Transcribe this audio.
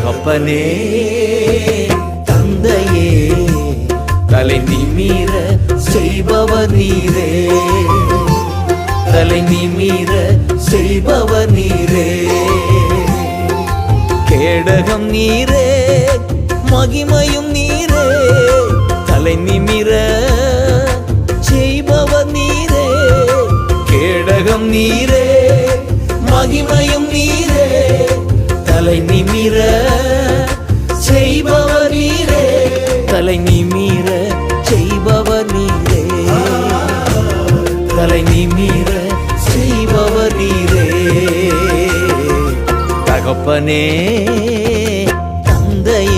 தகப்பனே தந்தையே தலை நிமிர செய்பவர் நீரே, தலை நிமிர செய்பவர் நீரே. கேடகம் நீரே, மகிமையும் நீரே, தலை நிமிர செய்பவர் நீரே. கேடகம் நீரே, மகிமையும் நீரே, தலை நிமிர செய்பவர் நீரே, தலை நிமிர செய்பவர் நீரே, தலை நிமிர செய்பவர் நீரே. தகப்பனே தந்தையே